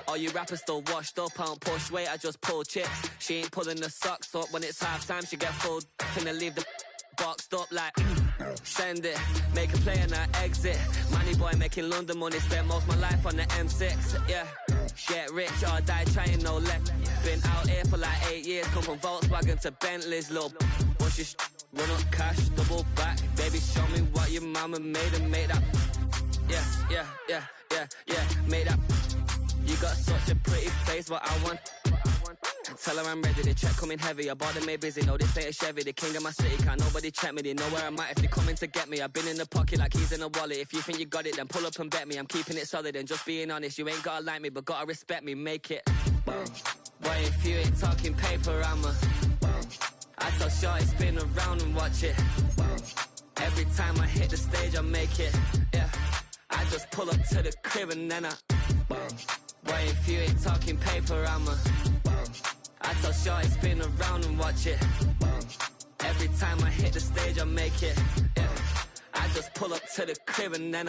All you rappers still washed up, I don't push weight, I just pull chips. She ain't pulling the socks up when it's halftime, she get full finna leave the boxed up like send it, make a play and I exit. Money boy making London money, spent most of my life on the M6, yeah. Get rich or die trying, no left. Been out here for like 8 years, come from Volkswagen to Bentleys, little what's your run up cash, double back. Baby, show me what your mama made and make that. Yeah, make that. You got such a pretty face, what I want. Tell her I'm ready, the check coming heavy. I bought them made busy, no this ain't a Chevy. The king of my city, can't nobody check me. They know where I'm at if they coming to get me. I've been in the pocket like he's in a wallet. If you think you got it, then pull up and bet me. I'm keeping it solid and just being honest. You ain't gotta like me, but gotta respect me, make it. Boy, if you ain't talking paper, I tell Shorty spin around and watch it. Every time I hit the stage, I make it. Yeah, I just pull up to the crib and then boy, if you ain't talking paper, I tell Shorty spin around and watch it. Every time I hit the stage, I make it. Yeah, I just pull up to the crib and then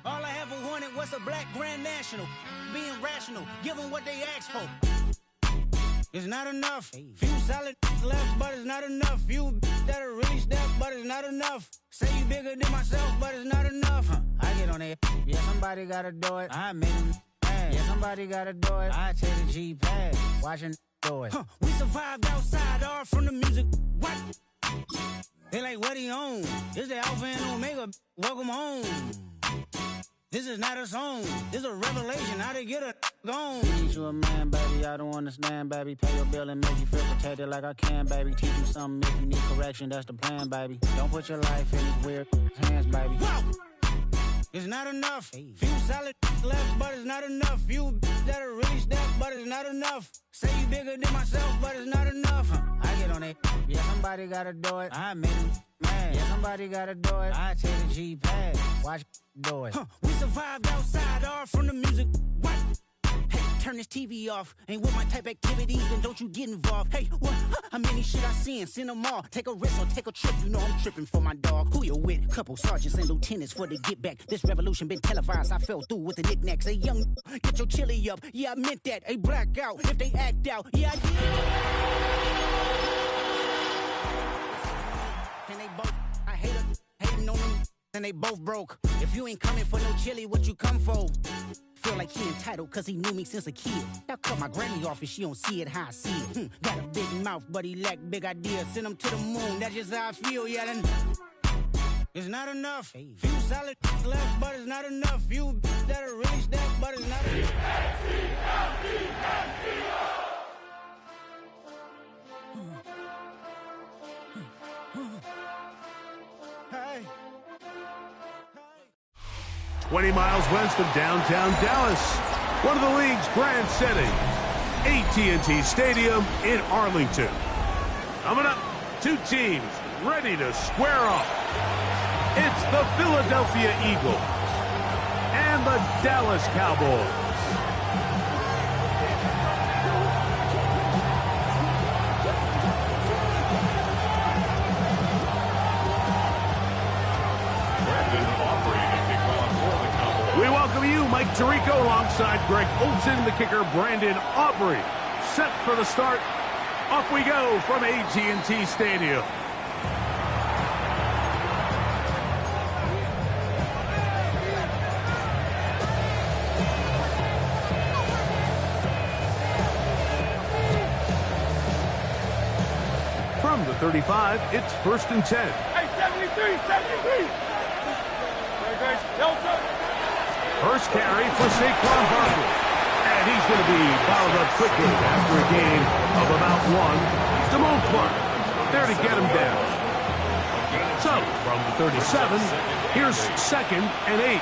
All I ever wanted was a black Grand National. Being rational, give them what they ask for. It's not enough. Few solid left, but it's not enough. Few that'll really step, but it's not enough. Say you bigger than myself, but it's not enough. I get on it. Yeah, somebody gotta do it. I made them mad. Yeah, somebody gotta do it. I take the G-pad. Watching do it. We survived outside, all from the music. What? They like, what he on? This the Alpha and Omega. Welcome home. This is not a song. This is a revelation. How to get a gone. Teach you a man, baby. I don't understand, baby. Pay your bill and make you feel protected like I can, baby. Teach you something if you need correction. That's the plan, baby. Don't put your life in these weird hands, baby. Whoa! It's not enough. Few solid left, but it's not enough. Few that'll really step, but it's not enough. Say you bigger than myself, but it's not enough. I get on it. Yeah, somebody gotta do it. I made them mad. Yeah, somebody gotta do it. I take the G-pad. Watch do it. We survived outside, all from the music. What? Hey, turn this TV off. Ain't with my type activities, then don't you get involved. Hey, what? How many shit I seen? Send them all. Take a risk or take a trip. You know I'm tripping for my dog. Who you with? Couple sergeants and lieutenants for the get back. This revolution been televised. I fell through with the knickknacks. Hey, young, get your chili up. Yeah, I meant that. Hey, black out if they act out. Yeah, I did. And they both, I hate them, hating on them. And they both broke. If you ain't coming for no chili, what you come for? Feel like he entitled cause he knew me since a kid. I cut my granny off and she don't see it how I see it. Got a big mouth but he lack big ideas. Send him to the moon, that's just how I feel yelling. It's not enough. Few solid left but it's not enough. Few that'll really step but it's not enough. Hey. 20 miles west of downtown Dallas, one of the league's grand settings, AT&T Stadium in Arlington. Coming up, two teams ready to square off. It's the Philadelphia Eagles and the Dallas Cowboys. We welcome you, Mike Tirico, alongside Greg Olson, the kicker, Brandon Aubrey. Set for the start. Off we go from AT&T Stadium. From the 35, it's 1st and 10. Hey, 73! First carry for Saquon Barkley. And he's going to be fouled up quickly after a gain of about one. Damone Clark there to get him down. So, from the 37, here's 2nd and 8.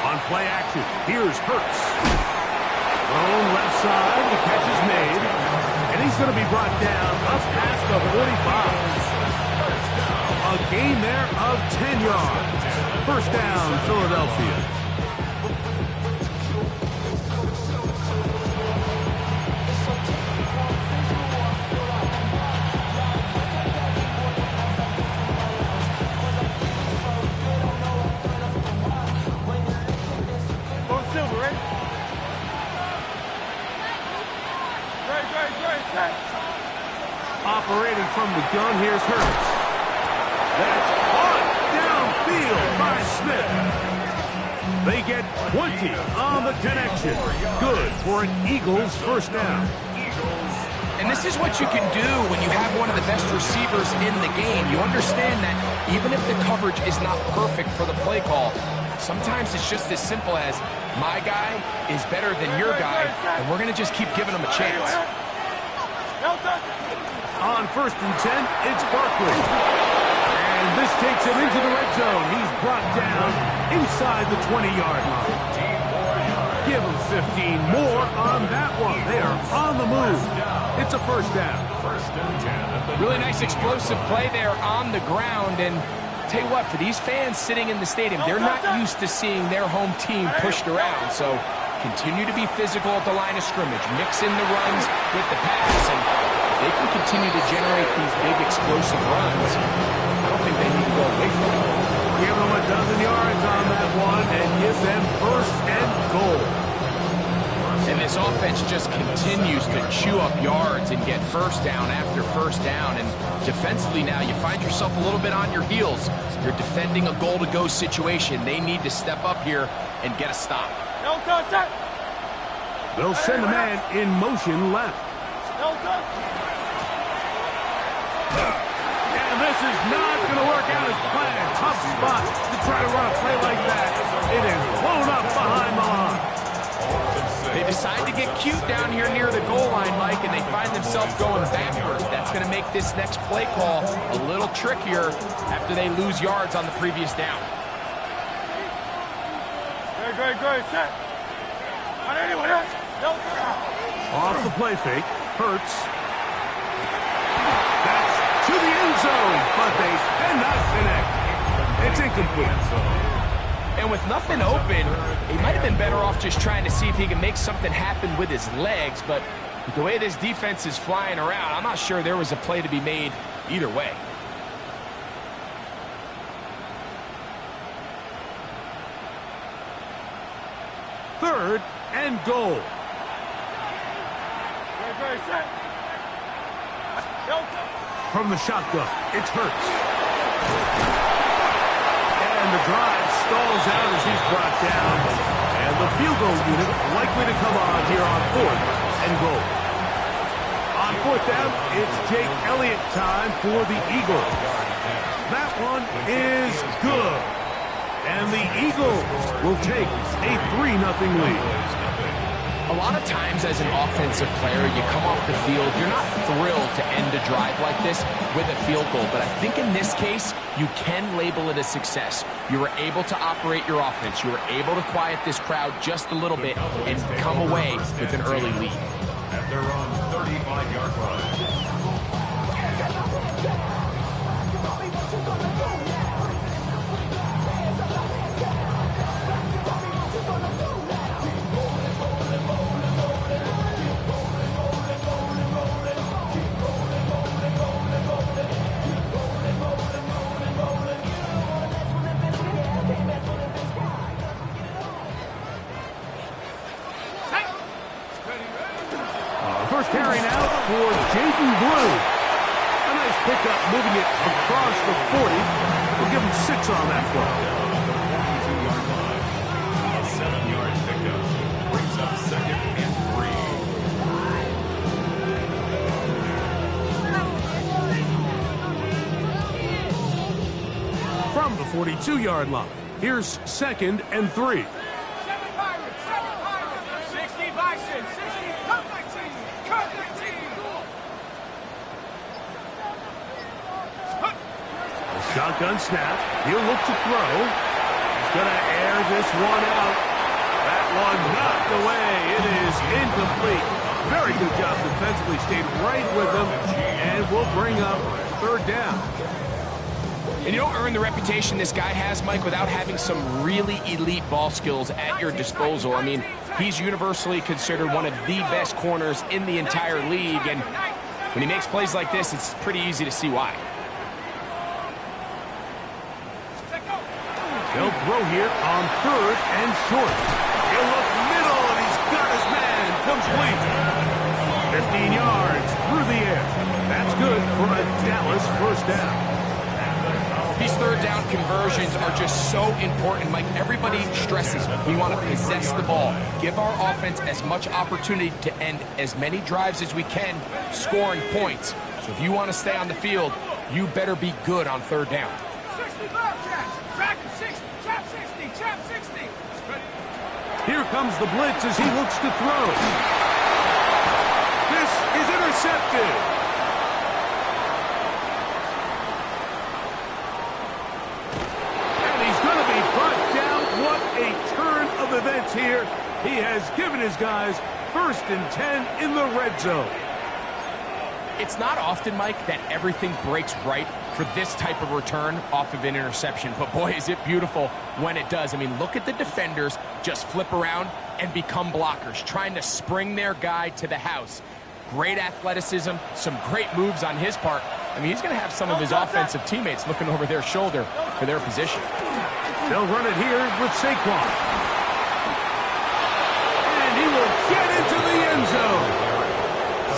On play action, here's Hurts. Thrown left side, the catch is made. And he's going to be brought down up past the 45. A gain there of 10 yards. First down, Philadelphia. Operating from the gun, here's Hurts. That's caught downfield by Smith. They get 20 on the connection. Good for an Eagles first down. And this is what you can do when you have one of the best receivers in the game. You understand that even if the coverage is not perfect for the play call, sometimes it's just as simple as my guy is better than your guy, and we're going to just keep giving him a chance. On 1st and 10, it's Barkley. And this takes him into the red zone. He's brought down inside the 20-yard line. Give him 15 more on that one. They are on the move. It's a first down. Really nice explosive play there on the ground. And tell you what, for these fans sitting in the stadium, they're not used to seeing their home team pushed around. So continue to be physical at the line of scrimmage. Mix in the runs with the pass. And they can continue to generate these big explosive runs. I don't think they need to go away from it. Give them a dozen yards on that one and give them first and goal. And this offense just continues to chew up yards and get first down after first down. And defensively now, you find yourself a little bit on your heels. You're defending a goal-to-go situation. They need to step up here and get a stop. They'll send the man in motion left. And this is not going to work out as planned. Tough spot to try to run a play like that. It is blown up behind the line. They decide to get cute down here near the goal line, Mike, and they find themselves going backwards. That's going to make this next play call a little trickier after they lose yards on the previous down. Good. Set. On anyone else. Off the play fake. Hurts. That's to the end zone, but they cannot connect. It's incomplete. And with nothing open, he might have been better off just trying to see if he can make something happen with his legs. But with the way this defense is flying around, I'm not sure there was a play to be made either way. Third and goal. From the shotgun, it's Hurts. And the drive stalls out as he's brought down. And the field goal unit likely to come on here on 4th and goal. On 4th down, it's Jake Elliott time for the Eagles. That one is good. And the Eagles will take a 3-0 lead. A lot of times as an offensive player, you come off the field, you're not thrilled to end a drive like this with a field goal. But I think in this case, you can label it a success. You were able to operate your offense. You were able to quiet this crowd just a little bit and come away with an early lead. At their own 35-yard line. First carry now for Jaden Blue. A nice pickup moving it across the 40. We'll give him 6 on that play. A 7-yard pickup brings up 2nd and 3. From the 42-yard line, here's 2nd and 3. Shotgun snap. He'll look to throw. He's going to air this one out. That one knocked away. It is incomplete. Very good job defensively. Stayed right with them and will bring up 3rd down. And you don't earn the reputation this guy has, Mike, without having some really elite ball skills at your disposal. I mean, he's universally considered one of the best corners in the entire league. And when he makes plays like this, it's pretty easy to see why. They'll throw here on 3rd and short. He'll look middle, and he's got his man complete. 15 yards through the air. That's good for a Dallas first down. These third down conversions are just so important, Mike. Everybody stresses we want to possess the ball, give our offense as much opportunity to end as many drives as we can, scoring points. So if you want to stay on the field, you better be good on third down. 60 Bobcats. Track 60. Trap 60. Trap 60. Here comes the blitz as he looks to throw. This is intercepted. Events here. He has given his guys 1st and 10 in the red zone. It's not often, Mike, that everything breaks right for this type of return off of an interception, but boy, is it beautiful when it does. I mean, look at the defenders just flip around and become blockers, trying to spring their guy to the house. Great athleticism, some great moves on his part. I mean, he's going to have some of his offensive teammates looking over their shoulder for their position. They'll run it here with Saquon. He will get into the end zone.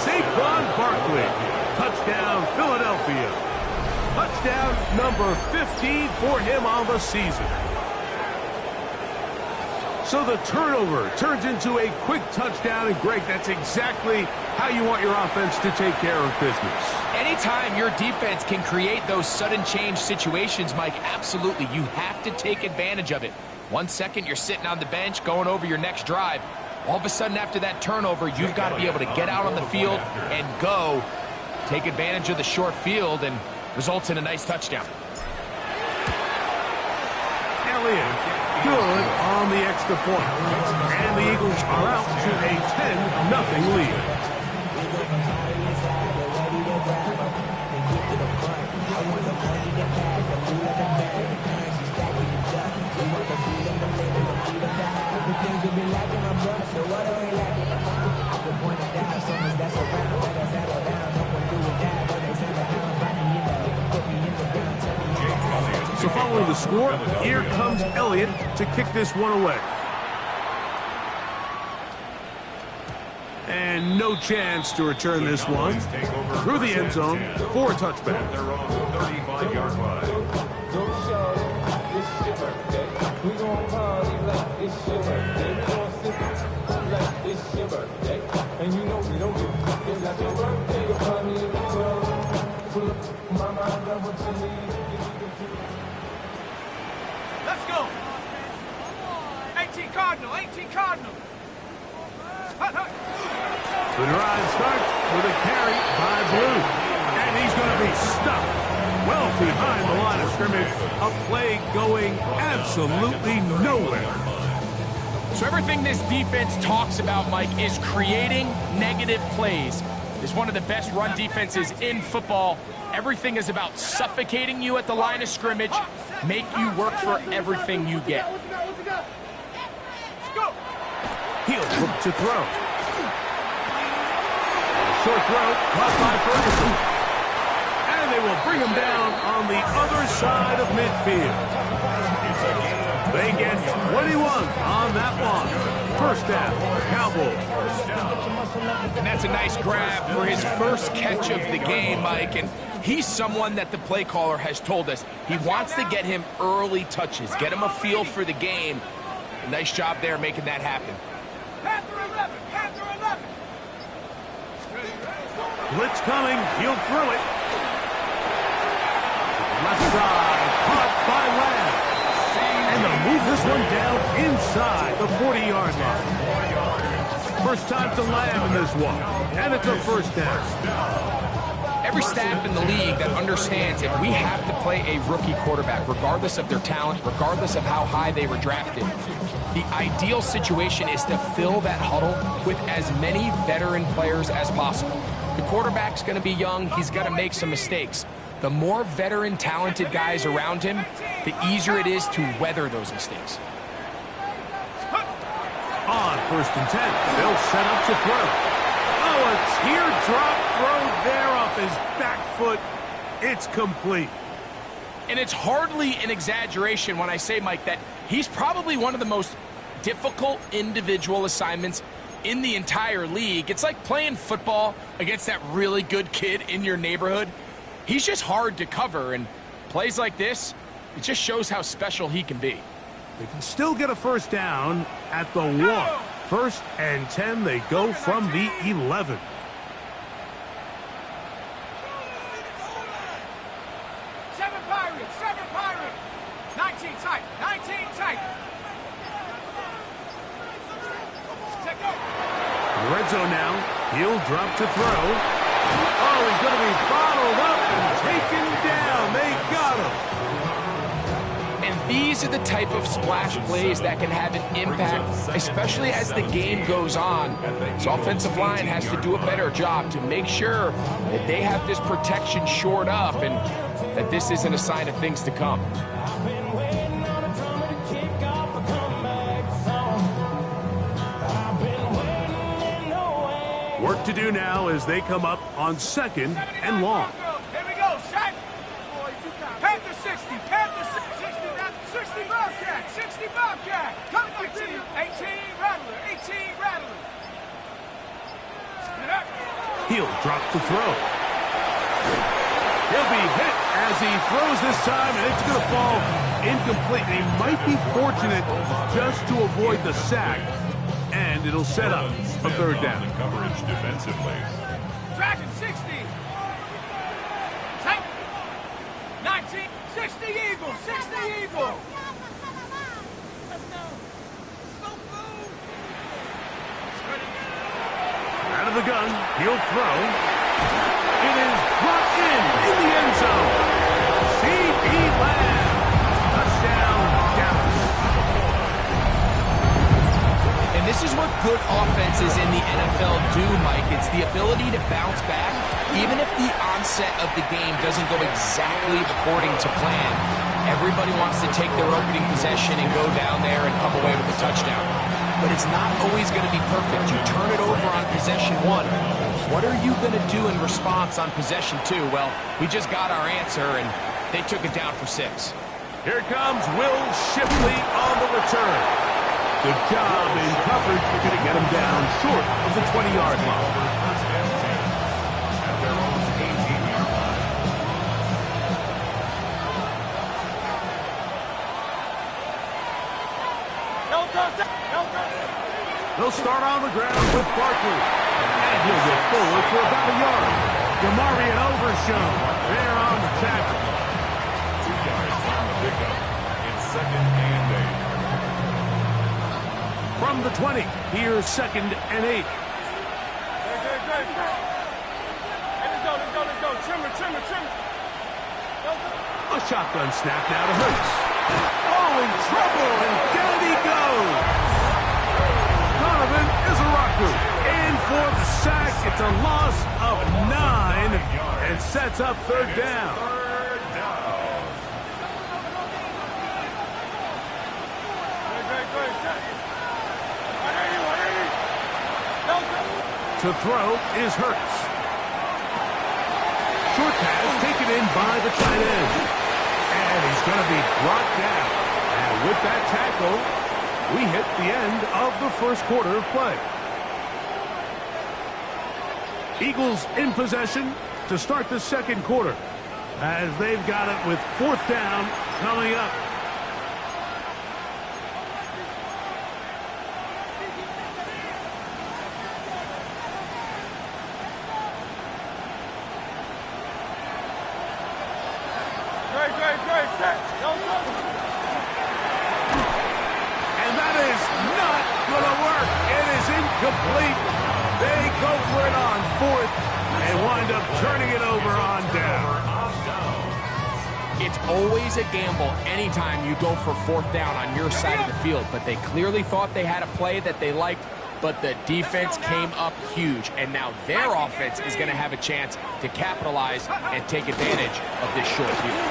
Saquon Barkley. Touchdown, Philadelphia. Touchdown number 15 for him on the season. So the turnover turns into a quick touchdown, and Greg, that's exactly how you want your offense to take care of business. Anytime your defense can create those sudden change situations, Mike, absolutely, you have to take advantage of it. 1 second, you're sitting on the bench going over your next drive. All of a sudden, after that turnover, you've got to be able to get out on the field and go, take advantage of the short field, and results in a nice touchdown. Elliott, good on the extra point. And the Eagles are out to a 10-0 lead. So following the score, here comes Elliott to kick this one away. And no chance to return this one through the end zone for a touchback. They're on the 35-yard line. And you know we don't get it like your birthday. You'll find me in the club. Pull up my mind, got what you need. Let's go. 18 Cardinal. 18 Cardinal. The drive starts with a carry by Blue. And he's going to be stuck well behind the line of scrimmage. A play going absolutely nowhere. So everything this defense talks about, Mike, is creating negative plays. It's one of the best run defenses in football. Everything is about suffocating you at the line of scrimmage, make you work for everything you get. He'll look to throw. Short throw, caught by Ferguson. And they will bring him down on the other side of midfield. They get 21 on that one. First down, Cowboys. And that's a nice grab for his first catch of the game, Mike. And he's someone that the play caller has told us he wants to get him early touches, get him a feel for the game. A nice job there making that happen. Panther 11. Panther 11. Blitz coming. He'll throw it. Left side. Caught by Lamb. And they'll move this one down inside the 40-yard line. First time to Lamb in this one. And it's a first down. Every staff in the league that understands if we have to play a rookie quarterback, regardless of their talent, regardless of how high they were drafted, the ideal situation is to fill that huddle with as many veteran players as possible. The quarterback's going to be young. He's got to make some mistakes. The more veteran, talented guys around him, the easier it is to weather those mistakes. On 1st and 10, they'll set up to throw. Oh, a teardrop throw there off his back foot. It's complete. And it's hardly an exaggeration when I say, Mike, that he's probably one of the most difficult individual assignments in the entire league. It's like playing football against that really good kid in your neighborhood. He's just hard to cover, and plays like this, it just shows how special he can be. They can still get a first down at the 1. 1st and 10, they go from the 11. Seven Pirates. 19 tight. Red zone now. He'll drop to throw. Oh, he's going to be bottled up and taken down. They got him. And these are the type of splash plays that can have an impact, especially as the game goes on. This offensive line has to do a better job to make sure that they have this protection shored up and that this isn't a sign of things to come. Work to do now as they come up on 2nd and long. Here we go, Shaq. Panther 60, Panther 60 Bobcat, 60 Bobcat. Come 18 Rattler, 18 Rattler. He'll drop to throw. He'll be hit as he throws this time, and it's going to fall incomplete. They might be fortunate just to avoid the sack, and it'll set up a 3rd down. Coverage defensively. Dragon 60. 19, 60 Eagle, 60 Eagle. Out of the gun, he'll throw. It is brought in the end zone. C.B. Lamb. Touchdown, Dallas. And this is what good offenses in the NFL do, Mike. It's the ability to bounce back, even if the onset of the game doesn't go exactly according to plan. Everybody wants to take their opening possession and go down there and come away with a touchdown. But it's not always going to be perfect. You turn it over on possession 1. What are you going to do in response on possession 2? Well, we just got our answer, and they took it down for 6. Here comes Will Shipley on the return. Good job in coverage. You're going to get him down short of the 20-yard line. First and 10 at their own 18-yard line. They'll start on the ground with Barkley. And he'll get forward for about a yard. Demarion Overshown there on the tackle. 2 yards on the pickup. It's 2nd and 8. From the 20, here's 2nd and 8. Let's go. Trimmer. A shotgun snap now to Hurts. Oh, in trouble, and down he goes. Donovan is a rocker. In for the sack. It's a loss of 9 and sets up 3rd down. To throw is Hurts. Short pass taken in by the tight end. And he's going to be brought down. And with that tackle, we hit the end of the 1st quarter of play. Eagles in possession to start the 2nd quarter as they've got it with 4th down coming up. And that is not going to work. It is incomplete. They go for it on 4th and wind up turning it over on down. It's always a gamble anytime you go for 4th down on your side of the field, but they clearly thought they had a play that they liked, but the defense came up huge, and now their offense is going to have a chance to capitalize and take advantage of this short field.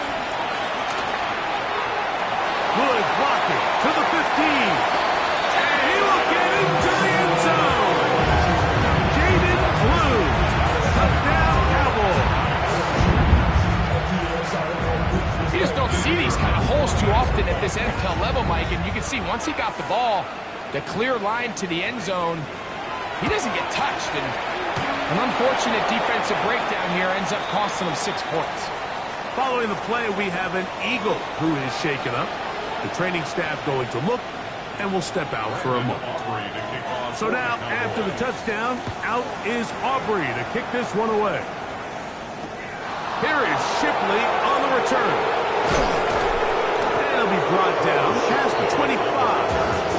Good blocking to the 15. And he will get into the end zone. Jaden Blue. Touchdown, Cowboys. You just don't see these kind of holes too often at this NFL level, Mike, and you can see once he got the ball, the clear line to the end zone, He doesn't get touched, and an unfortunate defensive breakdown here ends up costing him 6 points. Following the play, we have an Eagle who is shaken up. The training staff going to look and will step out for a moment. So now, after the touchdown, out is Aubrey to kick this one away. Here is Shipley on the return. And he'll be brought down past the 25.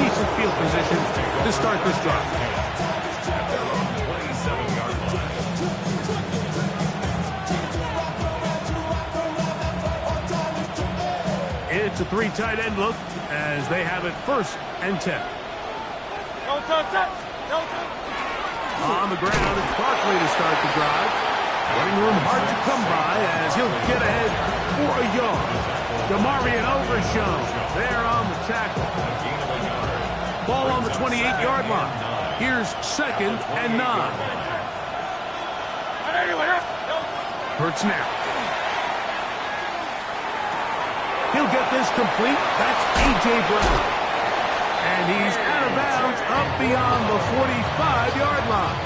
Decent field position to start this drive. It's a 3 tight end look as they have it 1st and 10. On the ground, it's Barkley to start the drive. Running room hard to come by as he'll get ahead for a yard. DeMarvion Overshown there on the tackle. Ball on the 28-yard line. Here's 2nd and 9. Hurts now. He'll get this complete. That's A.J. Brown. And he's out of bounds up beyond the 45-yard line.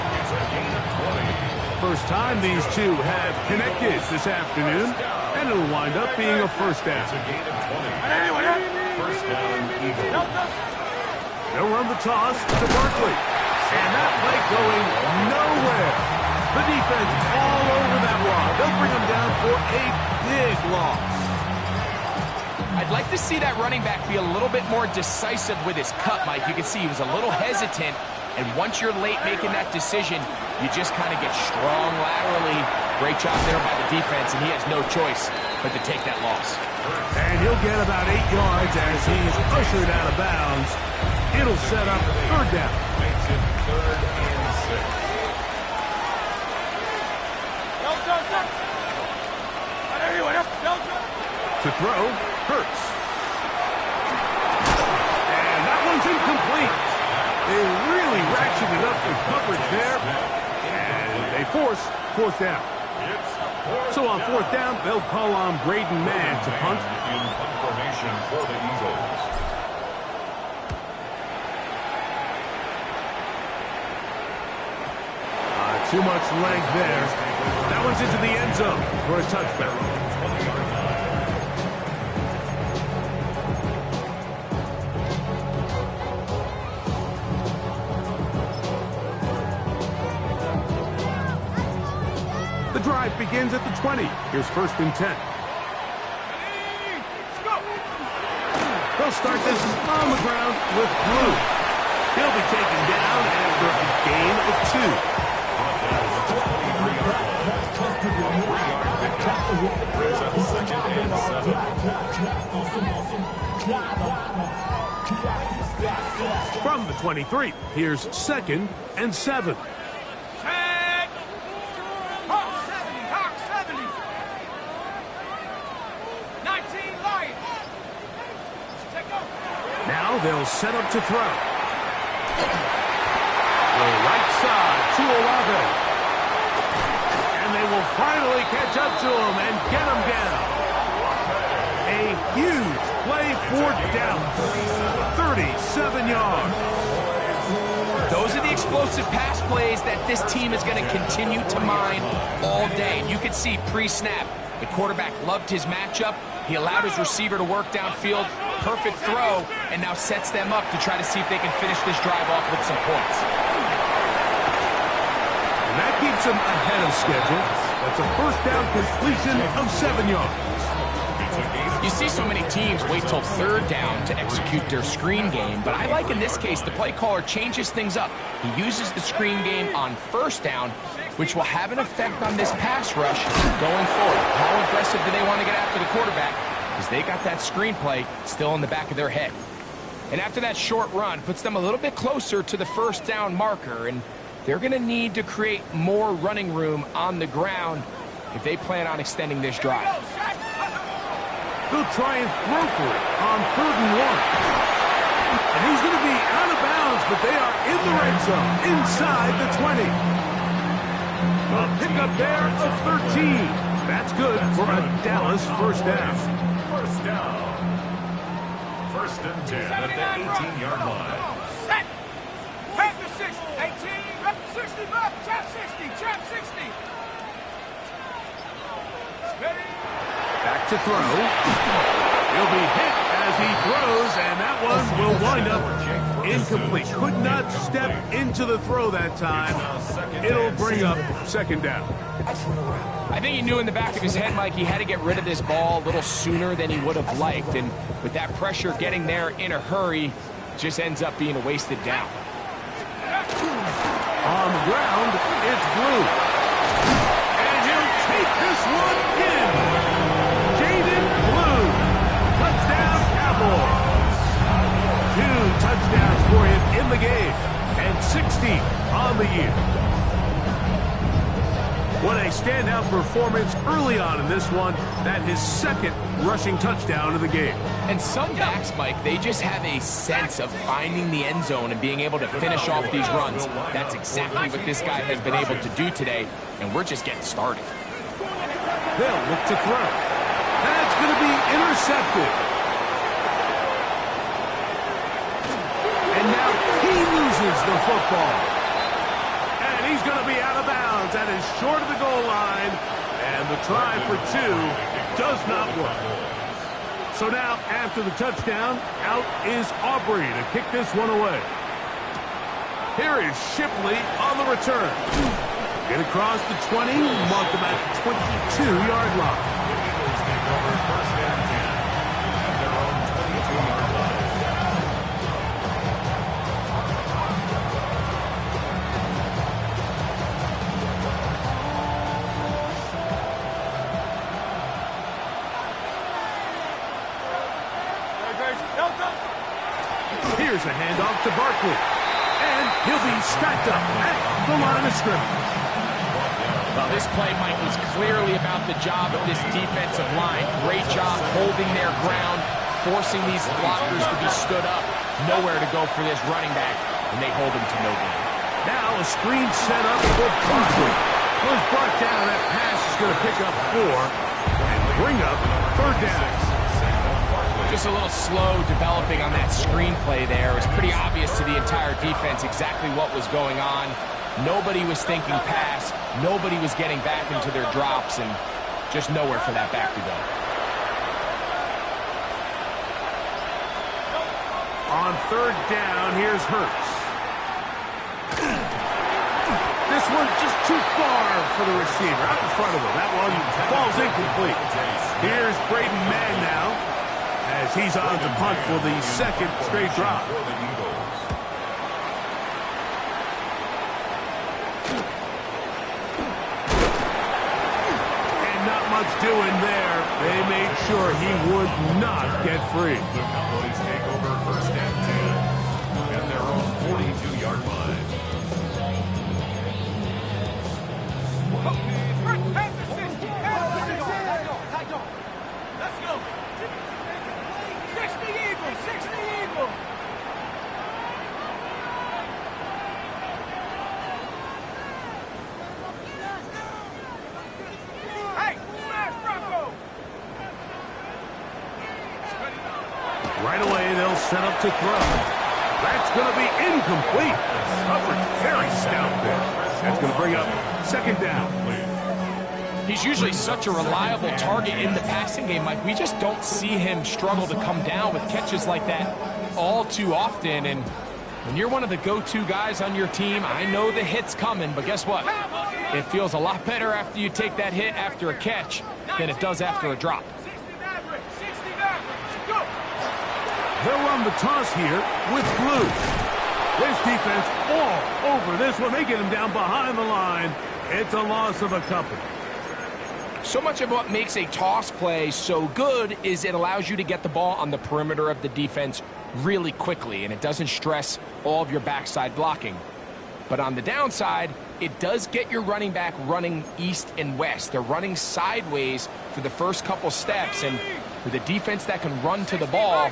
First time these two have connected this afternoon, and it'll wind up being a 1st down. First down, Eagles. They'll run the toss to Barkley. And that play going nowhere. The defense all over that one. They'll bring him down for a big loss. I'd like to see that running back be a little bit more decisive with his cut, Mike. You can see he was a little hesitant, and once you're late making that decision, you just kind of get strong laterally. Great job there by the defense, and he has no choice but to take that loss. And he'll get about 8 yards as he's ushered out of bounds. It'll set up 3rd down. Makes it 3rd and 6. To throw, Hurts. And that one's incomplete. They really ratcheted up the coverage there. And they force 4th down. So on 4th down, they'll call on Braden Mann to punt. In punt formation for the Eagles. Too much leg there. That one's into the end zone for a touchback. The drive begins at the 20. Here's 1st and 10. They'll start this on the ground with Blue. He'll be taken down after a gain of 2. From the 23, here's 2nd and 7. Now they'll set up to throw. The right side to Olave. And they will finally catch up to him and get him down. A huge play for Dallas. 37 yards. Those are the explosive pass plays that this team is going to continue to mine all day. And you can see pre-snap, the quarterback loved his matchup. He allowed his receiver to work downfield. Perfect throw, and now sets them up to try to see if they can finish this drive off with some points. And that keeps them ahead of schedule. That's a 1st down completion of 7 yards. You see so many teams wait till 3rd down to execute their screen game, but I like in this case the play caller changes things up. He uses the screen game on 1st down, which will have an effect on this pass rush going forward. How aggressive do they want to get after the quarterback? Because they got that screenplay still in the back of their head. And after that short run, puts them a little bit closer to the 1st down marker, and they're going to need to create more running room on the ground if they plan on extending this drive. They'll try and throw for it on 3rd and 1. And he's going to be out of bounds, but they are in the red zone, inside the 20. A pickup there of 13. That's good for a Dallas 1st down. 1st down. 1st and 10 at the 18-yard line. Set. Pass the 6. 18. 60 back, trap 60, trap 60. Ready? Back to throw. He'll be hit as he throws, and that one will wind up incomplete. Could not step into the throw that time. It'll bring up second down. I think he knew in the back of his head, Mike, he had to get rid of this ball a little sooner than he would have liked. And with that pressure getting there in a hurry, just ends up being a wasted down. On the ground, it's Blue. And he'll take this one in. Jaden Blue. Touchdown, Cowboys. 2 touchdowns for him in the game. And 60 on the year. What a standout performance early on in this one. That his second rushing touchdown of the game. And some backs, Mike, they just have a sense of finding the end zone and being able to finish off these runs. That's exactly what this guy has been able to do today, and we're just getting started. They'll look to throw. That's going to be intercepted. And now he loses the football. And he's going to be out of bounds. That is short of the goal line. And the try for 2 does not work. So now, after the touchdown, out is Aubrey to kick this one away. Here is Shipley on the return. Get across the 20, mark them at the 22-yard line. Here's a handoff to Barkley. And he'll be stacked up at the line of scrimmage. Well, this play, Mike, was clearly about the job of this defensive line. Great job holding their ground, forcing these blockers to be stood up. Nowhere to go for this running back, and they hold him to no gain. Now a screen set up for Barkley. Was brought down. That pass is going to pick up 4 and bring up third down. Just a little slow developing on that screenplay there. It was pretty obvious to the entire defense exactly what was going on. Nobody was thinking pass. Nobody was getting back into their drops, and just nowhere for that back to go. On third down, here's Hurts. This one just too far for the receiver. Out in front of him. That one falls incomplete. Here's Braden Mann now, as he's on to punt for the second straight drop. And not much doing there. They made sure he would not get free. The Cowboys take over first and 10 at their own 42-yard line. Let's go. 60 Eagles, 60 Eagles. Hey, smash Bronco. Right away, they'll set up to throw. That's going to be incomplete. Coverage very stout there. That's going to bring up second down. He's usually such a reliable target in the passing game, Mike. We just don't see him struggle to come down with catches like that all too often. And when you're one of the go-to guys on your team, I know the hit's coming, but guess what? It feels a lot better after you take that hit after a catch than it does after a drop. 60 Maverick, 60 Maverick, go. They'll run the toss here with Blue. This defense all over this one. They get him down behind the line. It's a loss of a couple. So much of what makes a toss play so good is it allows you to get the ball on the perimeter of the defense really quickly, and it doesn't stress all of your backside blocking. But on the downside, it does get your running back running east and west. They're running sideways for the first couple steps, and with a defense that can run to the ball,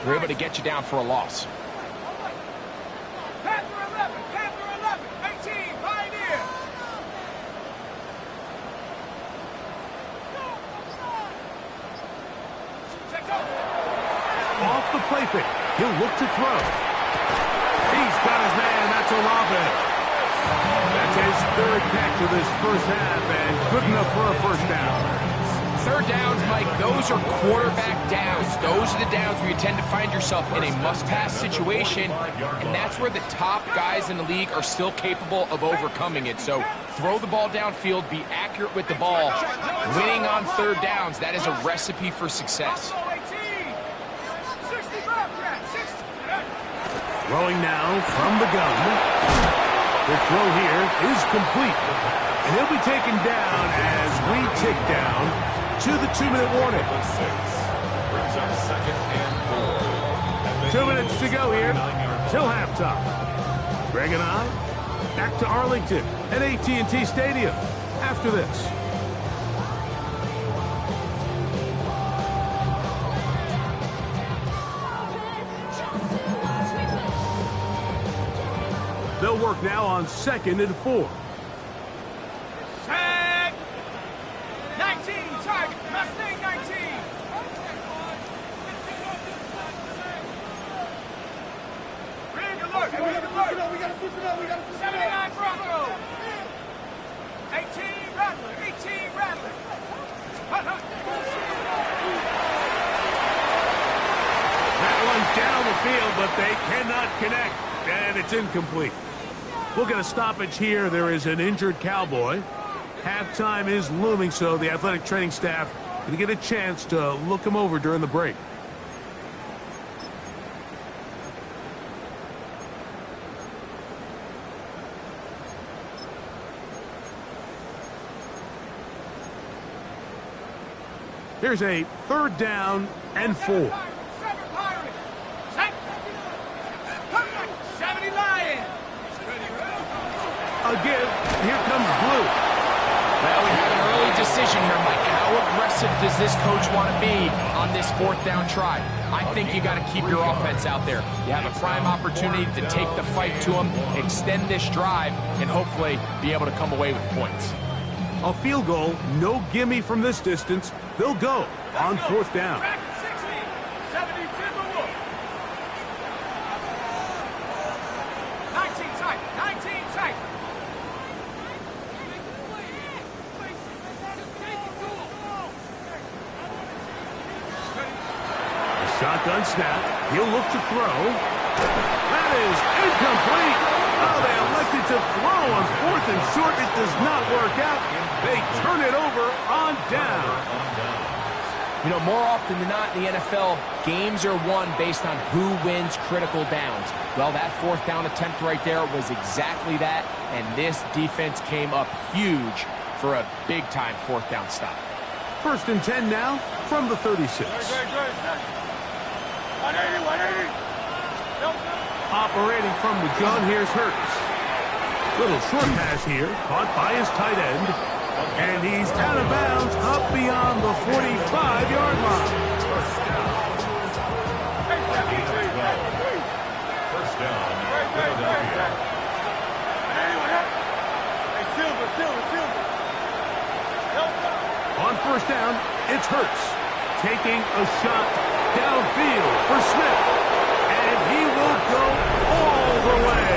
they're able to get you down for a loss. Panther 11, 18, Pioneer. Off the play fake. He'll look to throw. He's got his man. That's Olave. That's his third catch of this first half, and good enough for a first down. Third downs, Mike, those are quarterback downs. Those are the downs where you tend to find yourself in a must-pass situation, and that's where the top guys in the league are still capable of overcoming it. So throw the ball downfield, be accurate with the ball. Winning on third downs, that is a recipe for success. Throwing now from the gun. The throw here is complete. And he'll be taken down as we tick down to the 2-minute warning. 2 minutes to go here till halftime. Greg and I back to Arlington at AT&T Stadium after this. They'll work now on 2nd and 4. Set. 19, target. Mustang 19. Rig alert. We got to push it up. We got to push it up. 79 Bronco. 18 Rattler. 18 Rattler. That one down the field, but they cannot connect. And it's incomplete. We'll get a stoppage here. There is an injured Cowboy. Halftime is looming, so the athletic training staff going to get a chance to look him over during the break. Here's a 3rd down and 4. A give. Here comes Blue. Well, we have an early decision here, Mike. How aggressive does this coach want to be on this 4th down try? I think you got to keep your offense out there. You have a prime opportunity to take the fight to them, extend this drive, and hopefully be able to come away with points. A field goal, no gimme from this distance. They'll go on 4th down. 19 tight. 19 tight. Shotgun snap. He'll look to throw. That is incomplete. Oh, they elected to throw on 4th and short. It does not work out. They turn it over on down. You know, more often than not in the NFL, games are won based on who wins critical downs. Well, that 4th down attempt right there was exactly that, and this defense came up huge for a big-time 4th down stop. 1st and 10 now from the 36. 180. Operating from the gun, here's Hurts. Little short pass here, caught by his tight end. And he's out of bounds up beyond the 45-yard line. First down. Philadelphia. On 1st down, it's Hurts taking a shot downfield for Smith. And he will go all the way.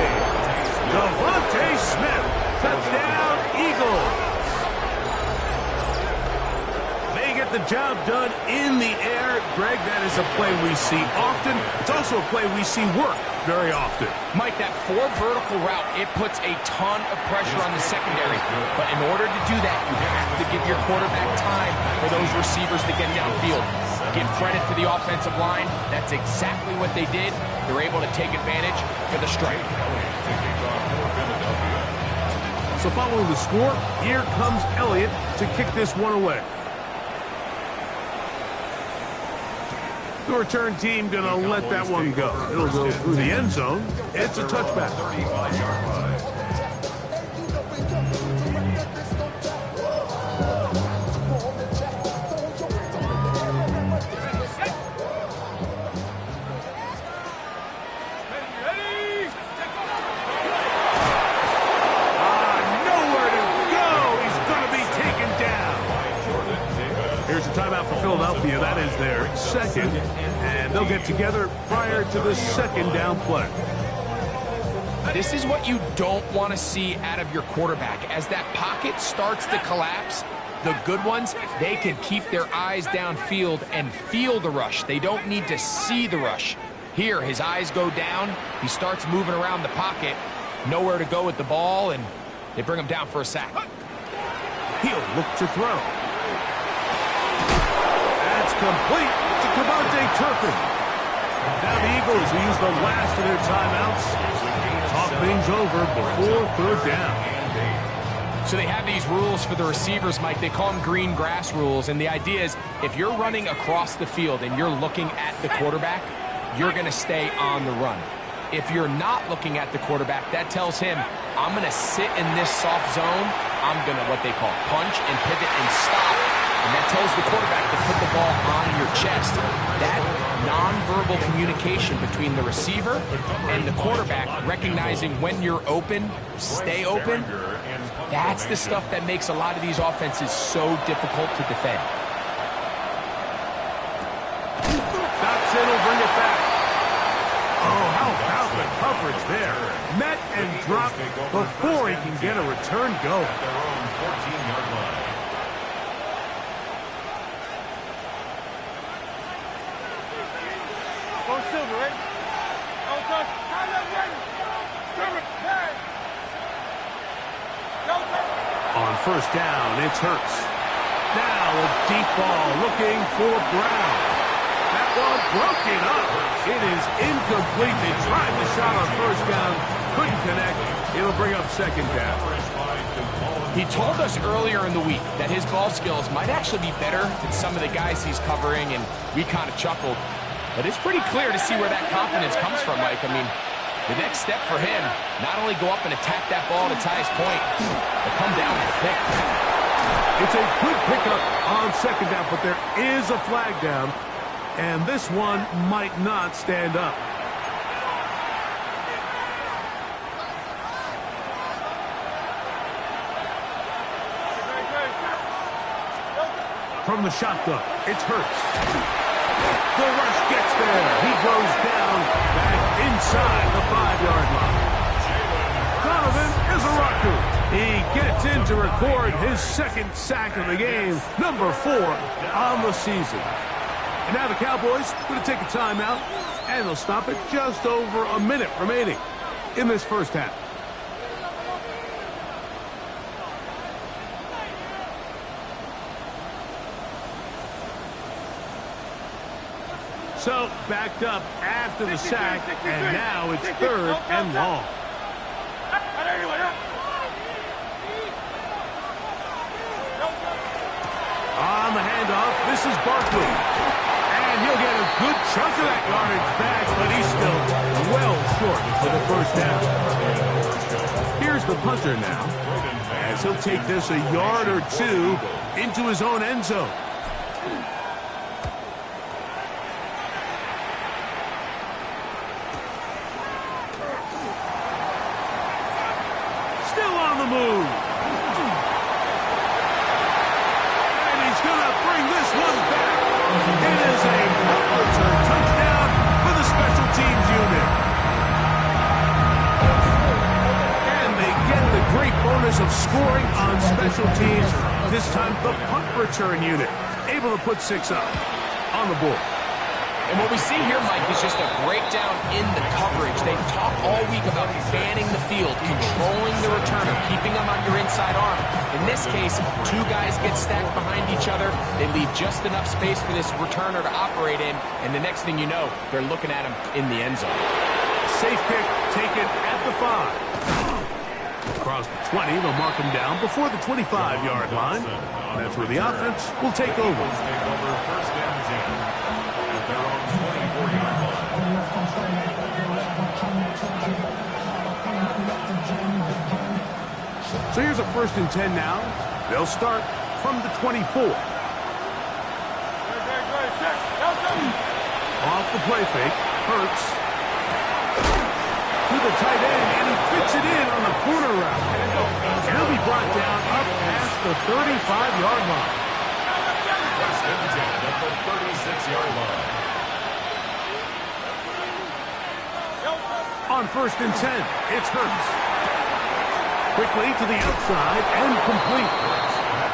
Devontae Smith, touchdown, Eagles. They get the job done in the air. Greg, that is a play we see often. It's also a play we see work very often. Mike, that 4 vertical route, it puts a ton of pressure on the secondary. But in order to do that, you have to give your quarterback time for those receivers to get downfield. Give credit to the offensive line. That's exactly what they did. They're able to take advantage for the strike. So following the score, here comes Elliott to kick this one away. The return team going to let that one go. It'll go through the end zone. It's a touchback. 35-yard line. Nowhere to go. He's going to be taken down. Here's a timeout for Philadelphia. That is their 2nd. And they'll get together prior to the 2nd down play. This is what you don't want to see out of your quarterback. As that pocket starts to collapse, the good ones, they can keep their eyes downfield and feel the rush. They don't need to see the rush. Here, his eyes go down. He starts moving around the pocket. Nowhere to go with the ball, and they bring him down for a sack. He'll look to throw. That's complete to Cavante Turpin. Now the Eagles will use the last of their timeouts. Talk things over before third down. So they have these rules for the receivers, Mike. They call them green grass rules, and the idea is if you're running across the field and you're looking at the quarterback, you're going to stay on the run. If you're not looking at the quarterback, that tells him, I'm going to sit in this soft zone. I'm going to, what they call, punch and pivot and stop. And that tells the quarterback to put the ball on your chest. That nonverbal communication between the receiver and the quarterback, recognizing when you're open, stay open, that's the stuff that makes a lot of these offenses so difficult to defend. Stops in, will bring it back. Oh, how about the coverage there? Met and dropped before he can get a return go. At their own 14-yard line. Go Silver, right? Go touch. On first down, it's Hurts. Now a deep ball looking for Brown. That ball broken up. It is incomplete. They tried the shot on first down. Couldn't connect. It'll bring up second down. He told us earlier in the week that his ball skills might actually be better than some of the guys he's covering, and we kind of chuckled. But it's pretty clear to see where that confidence comes from, Mike. I mean, the next step for him, not only go up and attack that ball at its highest point, but come down with a pick. It's a good pickup on second down, but there is a flag down, and this one might not stand up. From the shotgun, it's Hurts. The rush gets there. He goes down back inside the 5-yard line. Donovan is a rocker. He gets in to record his second sack of the game, number 4 on the season. And now the Cowboys are going to take a timeout, and they'll stop it just over a minute remaining in this first half. So, backed up after the sack, and now it's third and long. On the handoff, this is Barkley. And he'll get a good chunk of that yardage back, but he's still well short for the first down. Here's the punter now, as he'll take this a yard or two into his own end zone. Move. And he's going to bring this one back. It is a return touchdown for the special teams unit. And they get the great bonus of scoring on special teams. This time the punt return unit able to put 6 up on the board. And what we see here, Mike, is just a breakdown in the coverage. They've talked all week about fanning the field, controlling the returner, keeping them on your inside arm. In this case, 2 guys get stacked behind each other. They leave just enough space for this returner to operate in, and the next thing you know, they're looking at him in the end zone. Safe pick taken at the 5. Across the 20, they'll mark him down before the 25-yard line. That's where the offense will take over. First down 10. Their own 24-yard line. So here's a 1st and 10 now. They'll start from the 24. Off the play fake. Hurts. To the tight end, and he fits it in on the corner route. And he'll be brought down up past the 35-yard line. First and 10 at the 36-yard line. On 1st and 10, it's Hurts. Quickly to the outside and complete.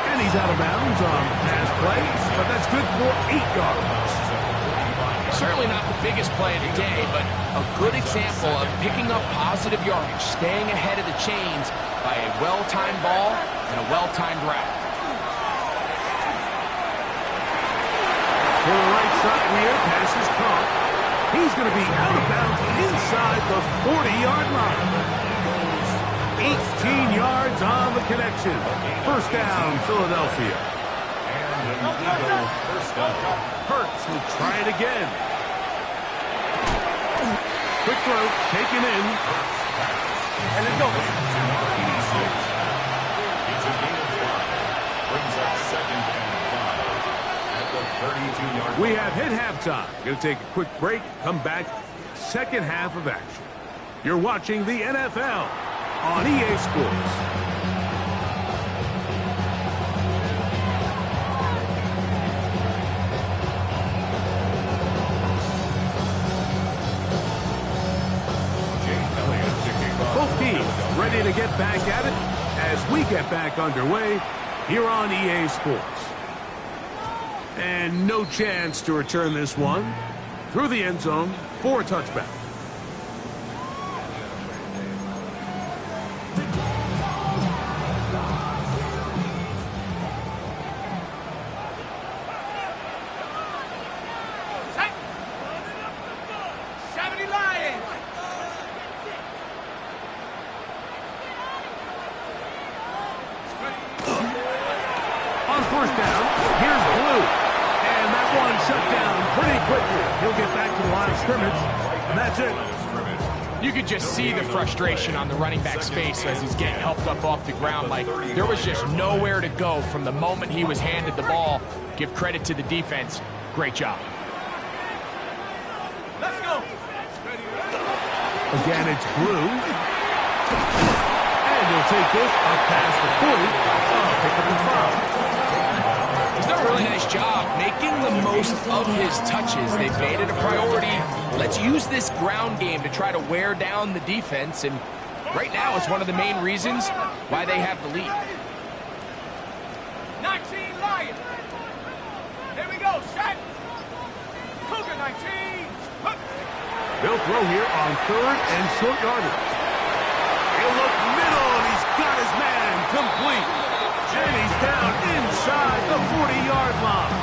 And he's out of bounds on pass play, but that's good for 8 yards. Certainly not the biggest play of the day, but a good example of picking up positive yardage, staying ahead of the chains by a well-timed ball and a well-timed route. To the right side here, pass is caught. He's going to be out of bounds inside the 40-yard line. 18 yards on the connection. First down, Philadelphia. Hurts will try it again. Quick throw, taken in. And let's go. It's a gain of 5. Brings up 2nd and 5 at the 32-yard line. We have hit halftime. Going to take a quick break, come back, second half of action. You're watching the NFL on EA Sports. Both teams ready to get back at it as we get back underway here on EA Sports. And no chance to return this one through the end zone for a touchback. First down, here's Blue. And that one shut down pretty quickly. He'll get back to the line of scrimmage, and that's it. You could just see the frustration on the running back's face as he's getting helped up off the ground. Like, there was just nowhere to go from the moment he was handed the ball. Give credit to the defense. Great job. Let's go. Again, it's Blue. And he'll take this up past the 40. Pick up the foul. He's done a really nice job making the most of his touches. They've made it a priority. Let's use this ground game to try to wear down the defense, and right now it's one of the main reasons why they have the lead. 19 Lions. Here we go, set. Cougar 19. They'll throw here on 3rd and short yardage. He'll look middle, and he's got his man complete. And he's down inside the 40-yard line.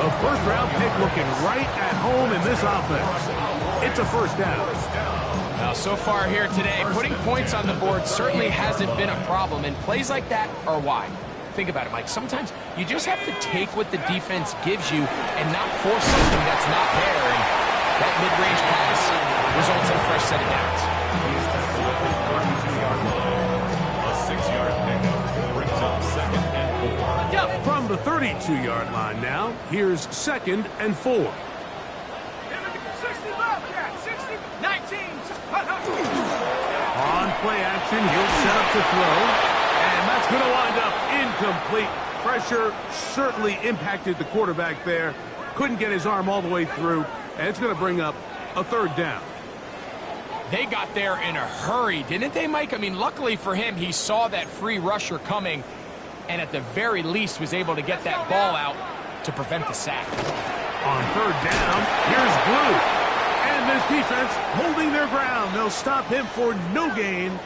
A first-round pick looking right at home in this offense. It's a first down. Now, so far here today, putting points on the board certainly hasn't been a problem, and plays like that are why. Think about it, Mike. Sometimes you just have to take what the defense gives you and not force something that's not there, and that mid-range pass results in a fresh set of downs. He's tackled at the 32-yard line. A 6-yard pickup brings up 2nd and 4. From the 32-yard line now, here's 2nd and 4. 60 Bobcat, 60, 19. On play action, he'll set up to throw. And that's going to wind up incomplete. Pressure certainly impacted the quarterback there. Couldn't get his arm all the way through. And it's going to bring up a 3rd down. They got there in a hurry, didn't they, Mike? I mean, luckily for him, he saw that free rusher coming, and at the very least was able to get that ball out to prevent the sack. On 3rd down, here's Blue. And this defense holding their ground. They'll stop him for no gain.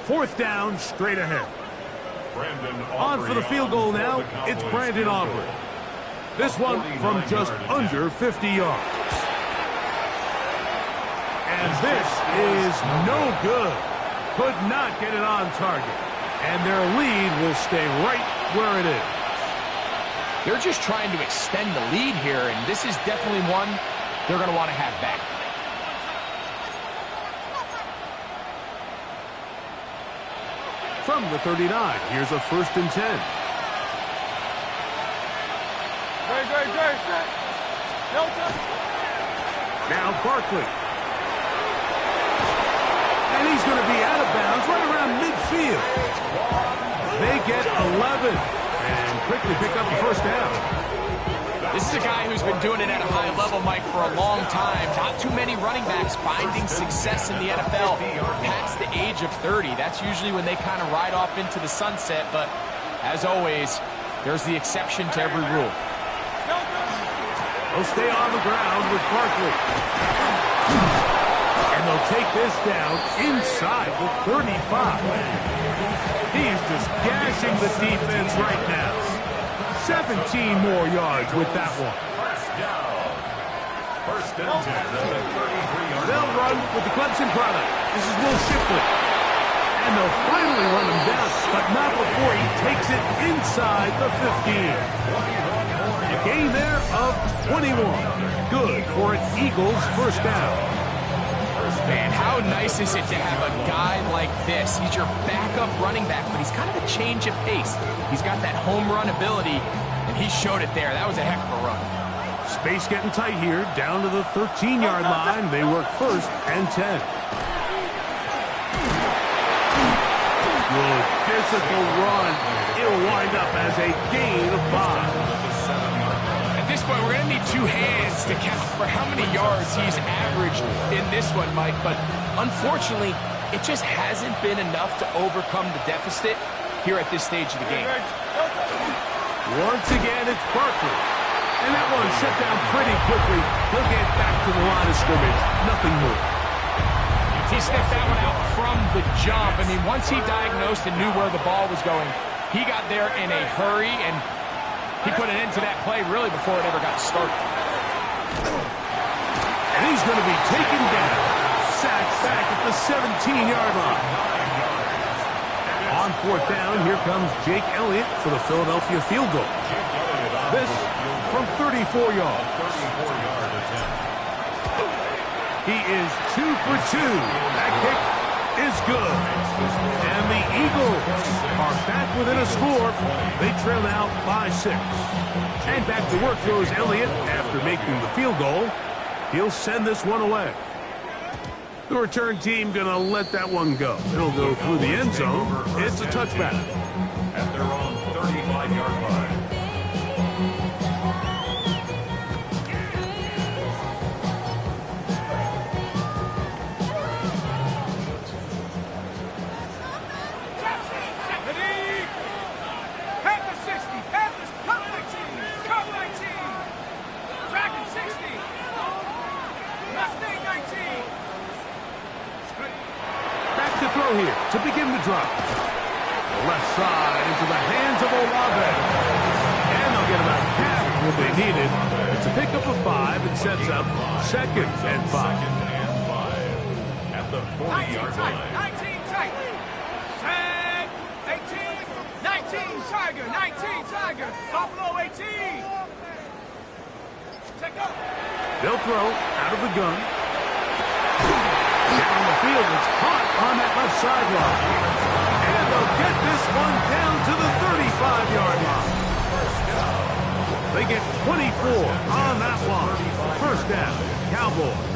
4th down, straight ahead. On for the field goal now, it's Brandon Aubrey. This one from just under 50 yards. And this is no good. Could not get it on target. And their lead will stay right where it is. They're just trying to extend the lead here, and this is definitely one they're going to want to have back. From the 39, here's a 1st and 10. Now Barkley. And he's going to be out of bounds right around midfield. They get 11 and quickly pick up the first down. This is a guy who's been doing it at a high level, Mike, for a long time. Not too many running backs finding success in the NFL past the age of 30. That's usually when they kind of ride off into the sunset, but as always, there's the exception to every rule. They'll stay on the ground with Barkley. And they'll take this down inside the 35. He is just gashing the defense right now. 17 more yards with that one. First and 10 at the 33-yard. They'll run with the Clemson product. This is Will Shipley. And they'll finally run him down, but not before he takes it inside the 15. A gain there of 21. Good for an Eagles first down. Man, how nice is it to have a guy like this? He's your backup running back, but he's kind of a change of pace. He's got that home run ability, and he showed it there. That was a heck of a run. Space getting tight here, down to the 13-yard line. They work first and 10. Good physical run. It'll wind up as a gain of 5. At this point, we're going to need two hands to count for how many yards he's averaged in this one, Mike. But unfortunately, it just hasn't been enough to overcome the deficit here at this stage of the game. Once again, it's Barkley. And that one shut down pretty quickly. He'll get back to the line of scrimmage. Nothing more. He sniffed that one out from the jump. I mean, once he diagnosed and knew where the ball was going, he got there in a hurry, and he put an end to that play really before it ever got started. And he's going to be taken down. Sacked back at the 17-yard line. On fourth down, here comes Jake Elliott for the Philadelphia field goal. This from 34 yards. He is 2 for 2. That kick is good. And the Eagles are back within a score. They trail out by 6. And back to work goes Elliott after making the field goal. He'll send this one away. The return team going to let that one go. It'll go through the end zone. It's a touchback. At their own 35-yard line. Here to begin the drive. Left side into the hands of Olave. And they'll get about half what they needed. It's a pickup of 5 and sets up second and 5. At the 40-yard line. 19 tight. Tag. 18. 19 Tiger. 19 Tiger. Buffalo 18. Check up. They'll throw out of the gun. Down the field, it's caught on that left sideline. And they'll get this one down to the 35-yard line. They get 24 on that one. First down, Cowboys.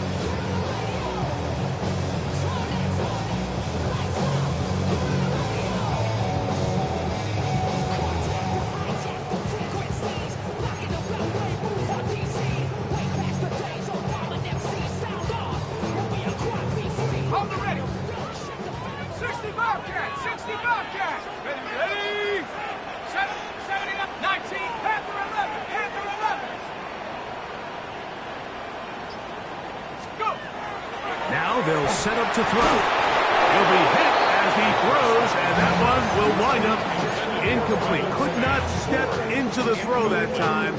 They'll set up to throw. He'll be hit as he throws, and that one will wind up incomplete. Could not step into the throw that time.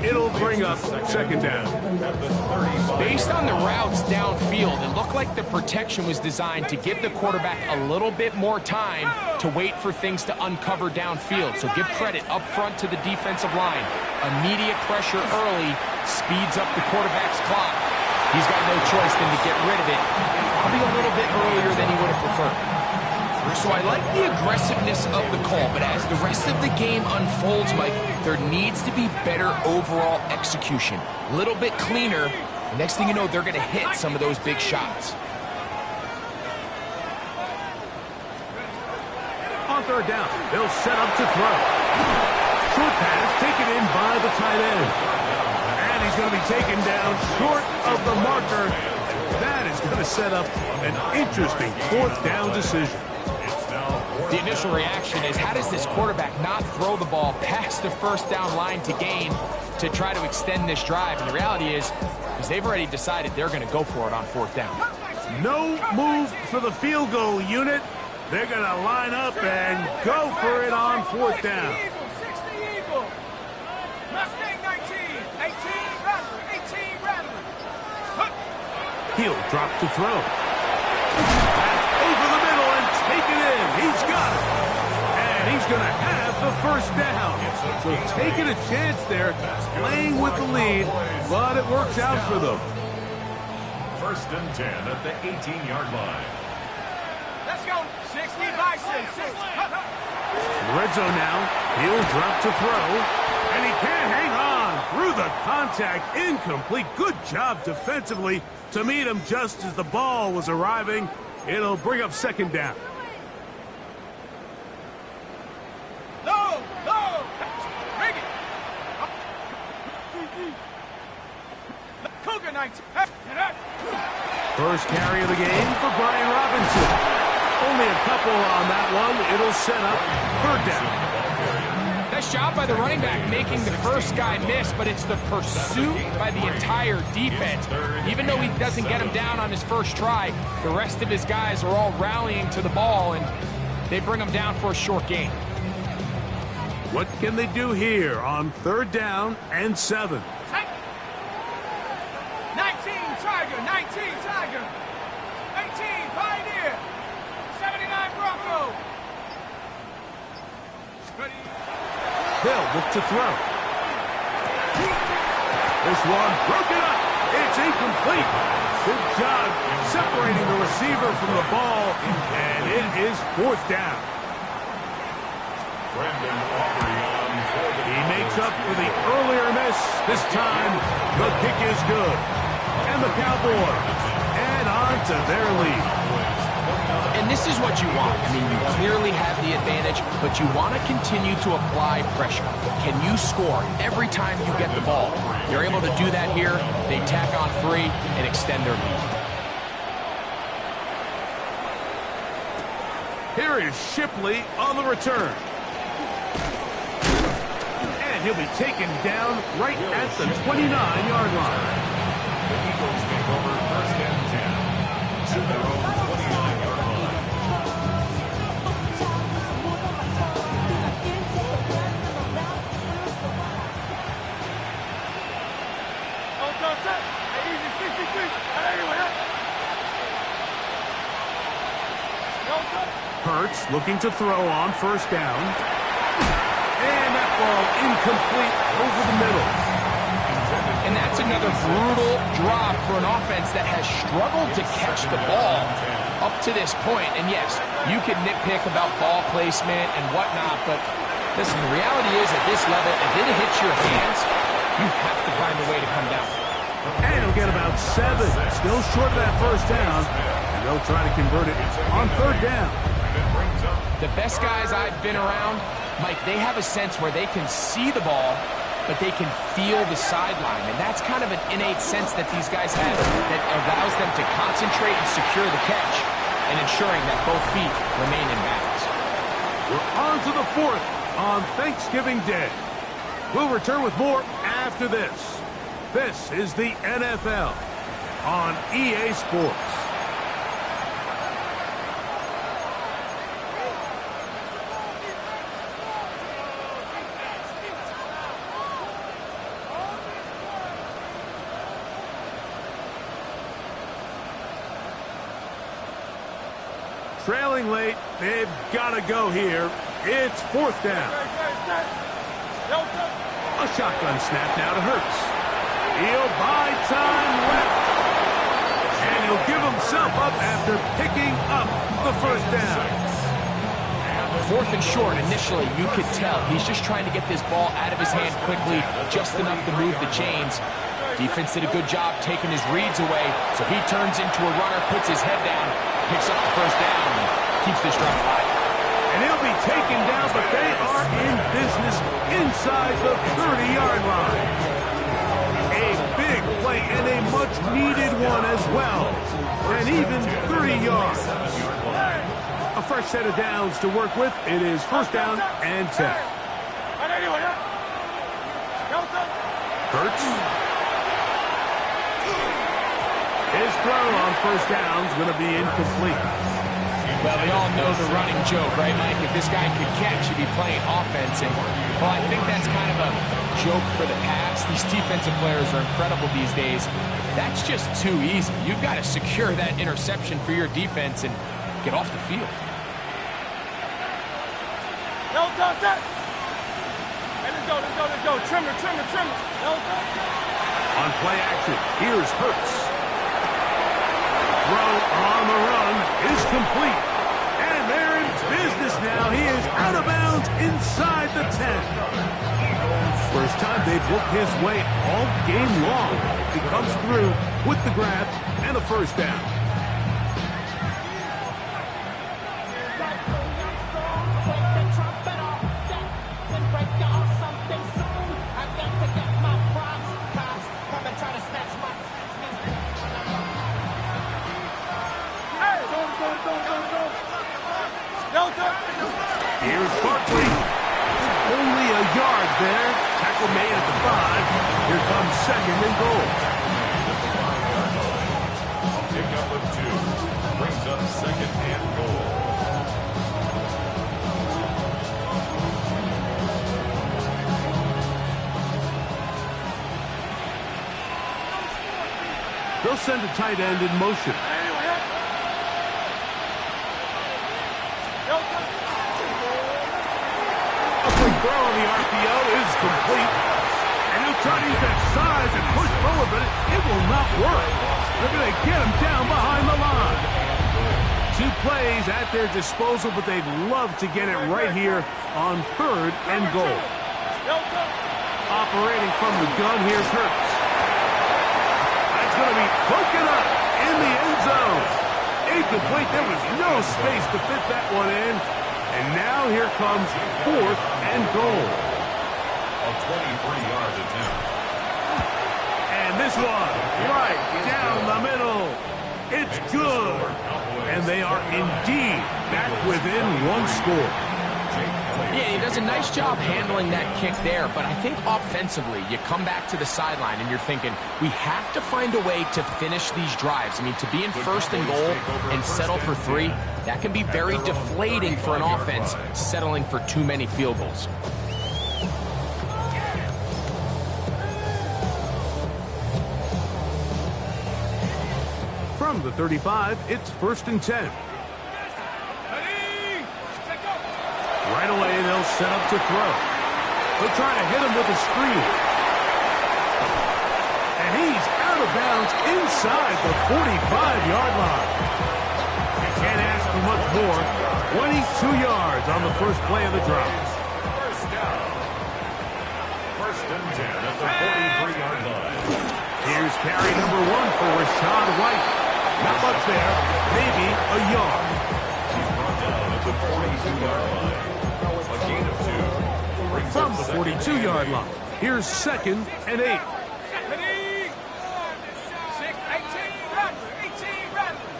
It'll bring up second down. Based on the routes downfield, it looked like the protection was designed to give the quarterback a little bit more time to wait for things to uncover downfield. So give credit up front to the defensive line. Immediate pressure early speeds up the quarterback's clock. He's got no choice than to get rid of it, probably a little bit earlier than he would have preferred. So I like the aggressiveness of the call, but as the rest of the game unfolds, Mike, there needs to be better overall execution. A little bit cleaner. The next thing you know, they're going to hit some of those big shots. On third down, they'll set up to throw. Short pass taken in by the tight end. going to be taken down short of the marker. That is going to set up an interesting fourth down decision. The initial reaction is, how does this quarterback not throw the ball past the first down line to gain to try to extend this drive? And the reality is they've already decided they're going to go for it on fourth down. No move for the field goal unit. They're going to line up and go for it on fourth down. 60 Eagle. Mustang 19. 18 Rattler. 18 Rattler. He'll drop to throw. That's over the middle and take it in. He's got it. And he's going to have the first down. So taking a chance there, playing with the lead, but it works out for them. 1st and 10 at the 18-yard line. Let's go. 60 Bison. 60. Red zone now. He'll drop to throw. And he can't hang on through the contact. Incomplete. Good job defensively to meet him just as the ball was arriving. It'll bring up 2nd down. No. Bring it. Cougar 19. First carry of the game for Brian Robinson. Only a couple on that one. It'll set up 3rd down. Nice job by the running back making the first guy miss, but it's the pursuit by the entire defense. Even though he doesn't get him down on his first try, the rest of his guys are all rallying to the ball, and they bring him down for a short gain. What can they do here on 3rd down and 7? 19 Tiger. 19 Tiger. 18 Pioneer. 79 Bronco. Hill look to throw. This one broken up. It's incomplete. Good job separating the receiver from the ball, and it is 4th down. He makes up for the earlier miss. This time, the kick is good. And the Cowboys add on to their lead. And this is what you want. I mean, you clearly have the advantage, but you want to continue to apply pressure. Can you score every time you get the ball? You're able to do that here. They tack on 3 and extend their lead. Here is Shipley on the return. And he'll be taken down right at the 29-yard line. The Eagles take over 1st and 10 at their own 29-yard line. Hurts looking to throw on 1st down. And that ball incomplete over the middle. And that's another brutal drop for an offense that has struggled to catch the ball up to this point. And yes, you can nitpick about ball placement and whatnot, but listen, the reality is at this level, if it hits your hands, you have to find a way to come down. And he'll get about 7. Still short of that 1st down. And they'll try to convert it on 3rd down. The best guys I've been around, Mike, they have a sense where they can see the ball, but they can feel the sideline. And that's kind of an innate sense that these guys have that allows them to concentrate and secure the catch and ensuring that both feet remain in balance. We're on to the 4th on Thanksgiving Day. We'll return with more after this. This is the NFL on EA Sports. Trailing late, they've got to go here. It's 4th down. A shotgun snap now to Hurts. He'll buy time left. And he'll give himself up after picking up the 1st down. 4th and short, initially, you could tell he's just trying to get this ball out of his hand quickly, just enough to move the chains. Defense did a good job taking his reads away, so he turns into a runner, puts his head down, picks up the 1st down, and keeps this drive alive. And he'll be taken down, but they are in business inside the 30-yard line. A big much-needed one as well. And even 30 yards. A fresh set of downs to work with. It is first down and 10. Hurts. His throw on first down is going to be incomplete. Well, we all know the running joke, right, Mike? If this guy could catch, he'd be playing offense. And, well, I think that's kind of a joke for the pass. These defensive players are incredible these days. That's just too easy. You've got to secure that interception for your defense and get off the field. Let's go. Trimmer. On play action, here's Hurts. Throw on the run is complete. And they're in business now. He is out of bounds inside the 10. First time they've worked his way all game long. He comes through with the grab and a first down. Here's Barkley. Only a yard there. Tackle made at the 5. Here comes second and goal. Pickup of 2. Brings up second and goal. They'll send a tight end in motion. A quick throw on the RPO is complete. And he'll try to use that size and push forward, but it will not work. They're going to get him down behind the line. 2 plays at their disposal, but they'd love to get it right here on third and goal. Operating from the gun, here's Hurts. That's going to be broken up in the end zone. Incomplete. There was no space to fit that one in. And now here comes fourth and goal. A 23-yard attempt. And this one, right down the middle. It's good. And they are indeed back within 1 score. Yeah, he does a nice job handling that kick there, but I think offensively, you come back to the sideline and you're thinking, we have to find a way to finish these drives. I mean, to be in first and goal and settle for 3, that can be very deflating for an offense, settling for too many field goals. From the 35, it's first and 10. Right away, they'll set up to throw. They'll try to hit him with a screen. And he's out of bounds inside the 45-yard line. You can't ask for much more. 22 yards on the first play of the drive. First down. First and 10 at the 43-yard line. Here's carry number 1 for Rashad White. Not much there. Maybe a yard. He's brought down at the 42-yard line. A gain of 2. From the 42-yard line. Here's second and 8. 18 Rattler.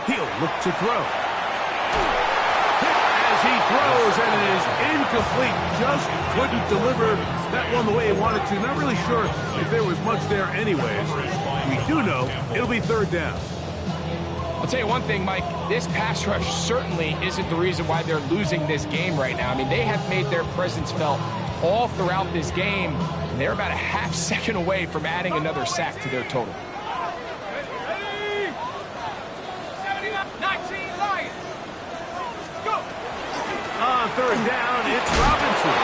He'll look to throw. As he throws, and it is incomplete. Just couldn't deliver that one the way he wanted to. Not really sure if there was much there anyways. We do know it'll be third down. I'll tell you one thing, Mike, this pass rush certainly isn't the reason why they're losing this game right now. I mean, they have made their presence felt all throughout this game, and they're about a half second away from adding another sack to their total. 19 Lions. Go. On third down, it's Robinson.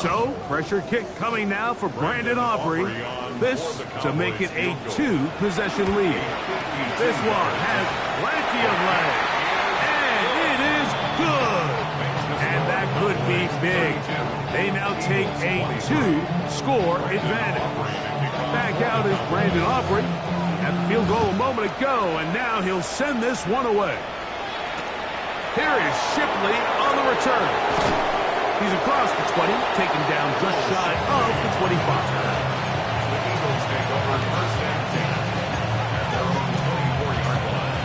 So, pressure kick coming now for Brandon Aubrey. This to make it a 2-possession lead. This one has plenty of legs. And it is good. And that could be big. They now take a 2-score advantage. Back out is Brandon Aubrey. Had the field goal a moment ago, and now he'll send this one away. Here is Shipley on the return. He's across the 20, taken down just shy of the 25. The Eagles take over first and 10 at their own 24-yard line.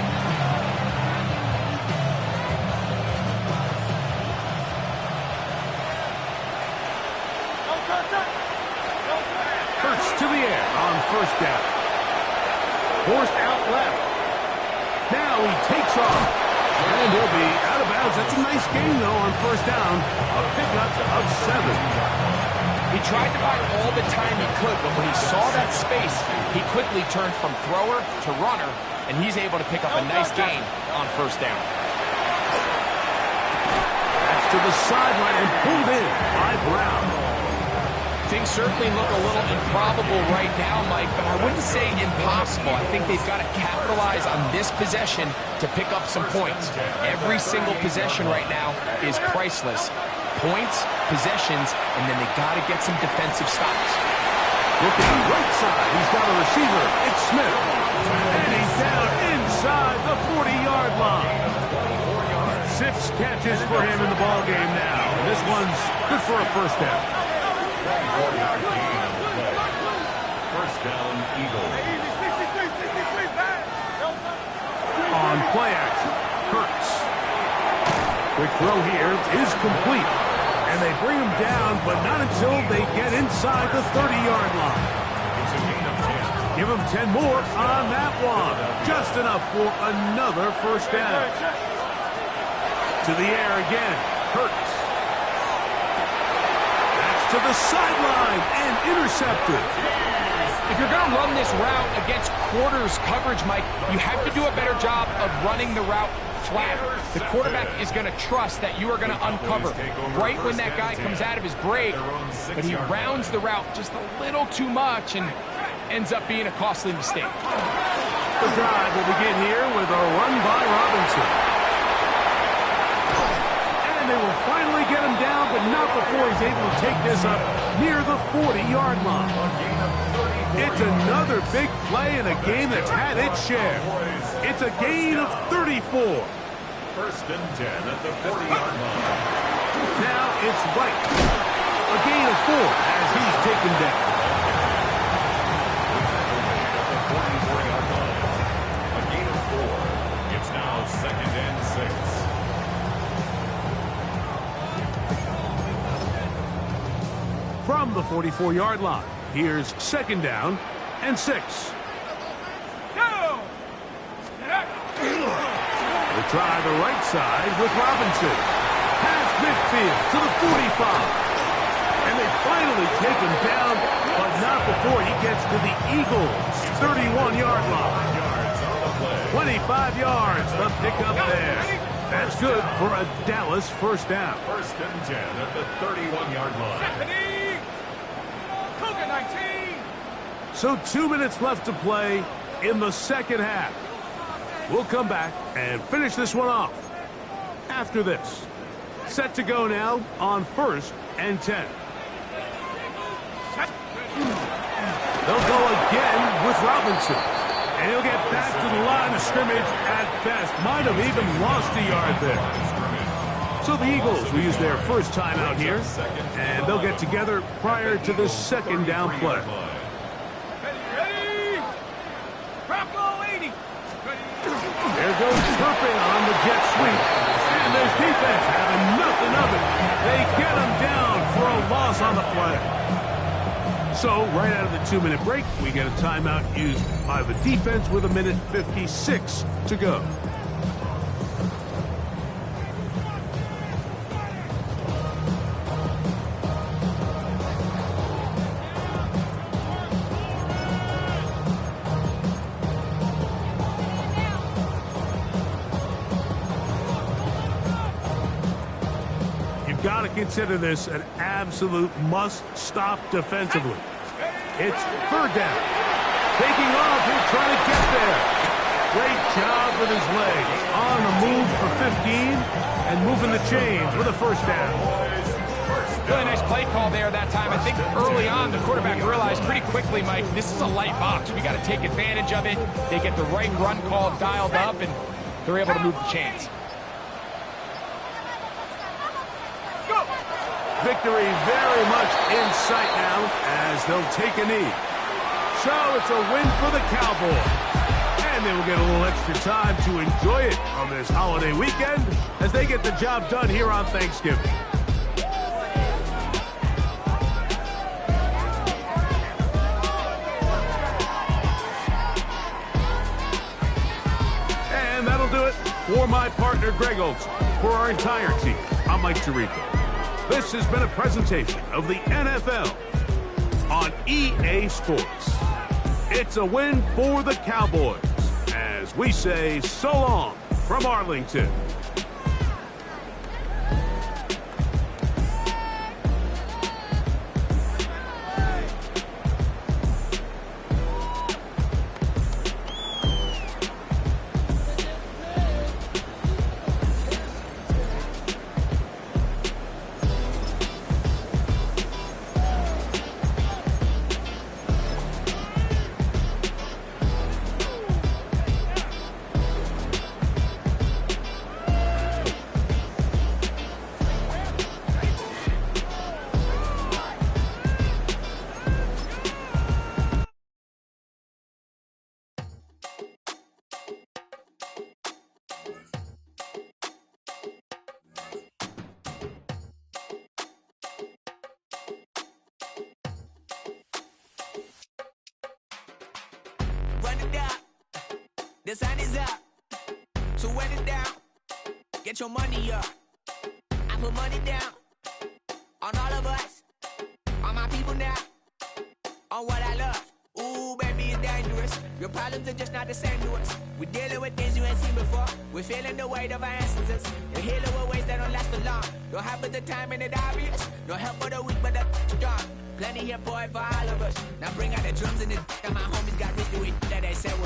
Hurts to the air on first down. Forced out left. Now he takes off. And he'll be out of bounds. That's a nice game, though, on first down. A pickup of 7. He tried to buy all the time he could, but when he saw that space, he quickly turned from thrower to runner, and he's able to pick up a nice gain on first down. That's to the sideline and pulled in by Brown. Things certainly look a little improbable right now, Mike, but I wouldn't say impossible. I think they've got to capitalize on this possession to pick up some points. Every single possession right now is priceless. Points, possessions, and then they got to get some defensive stops. Looking right side, he's got a receiver. It's Smith. And he's down inside the 40-yard line. 6 catches for him in the ballgame now. This one's good for a first down. 4-yard gain on the play. First down, Eagles. On play action, Hurts. Quick throw here is complete. And they bring him down, but not until they get inside the 30-yard line. It's a gain of 10. Give him 10 more on that one. Just enough for another first down. To the air again, Hurts. To the sideline and intercepted. If you're going to run this route against quarters coverage, Mike, you have to do a better job of running the route flat. The quarterback is going to trust that you are going to uncover right when that guy comes out of his break, but he rounds the route just a little too much and ends up being a costly mistake. The drive will begin here with a run by Robinson. And they will finally get him down, but not before he's able to take this up near the 40-yard line. It's another big play in a game that's had its share. It's a gain of 34. First and 10 at the 40-yard line. Now it's White. A gain of 4 as he's taken down. At the 44-yard line. A gain of 4. It's now second and 6. From the 44-yard line, here's second down and 6. Go! They try the right side with Robinson. Past midfield to the 45. And they finally take him down, but not before he gets to the Eagles' 31-yard line. 25 yards, the pickup there. That's good for a Dallas first down. First and 10 at the 31-yard line. Cougar 19. So 2 minutes left to play in the second half. We'll come back and finish this one off after this. Set to go now on first and 10. They'll go again with Robinson. And he'll get back to the line of scrimmage at best. Might have even lost a yard there. So the Eagles will use their first time out here, and they'll get together prior to the second down play. Ready? Bronco 80. There goes Turpin on the jet sweep. And there's defense having nothing of it. They get him down for a loss on the play. So right out of the 2-minute break, we get a timeout used by the defense with 1:56 to go. Got to consider this an absolute must-stop defensively. It's third down. Taking off, he'll try to get there. Great job with his legs. On the move for 15 and moving the chains with a first down. Really nice play call there that time. I think early on the quarterback realized pretty quickly, Mike, this is a light box. We got to take advantage of it. They get the right run call dialed up, and they're able to move the chains. Victory very much in sight now as they'll take a knee. So it's a win for the Cowboys. And they will get a little extra time to enjoy it on this holiday weekend as they get the job done here on Thanksgiving. And that'll do it for my partner, Greg Olson. For our entire team, I'm Mike Tirico. This has been a presentation of the NFL on EA Sports. It's a win for the Cowboys as we say so long from Arlington. Run it down. The sun is up. So run it down. Get your money up. I put money down on all of us, on my people now, on what I love. Ooh, baby, it's dangerous. Your problems are just not the same to us. We're dealing with things you ain't seen before. We're feeling the weight of our ancestors. We're healing with ways that don't last for long. Don't have but the time and it obvious. No help for the weak, but the strong. Plenty here, boy, for all of us. Now bring out the drums and the and my homies got rich to it that they said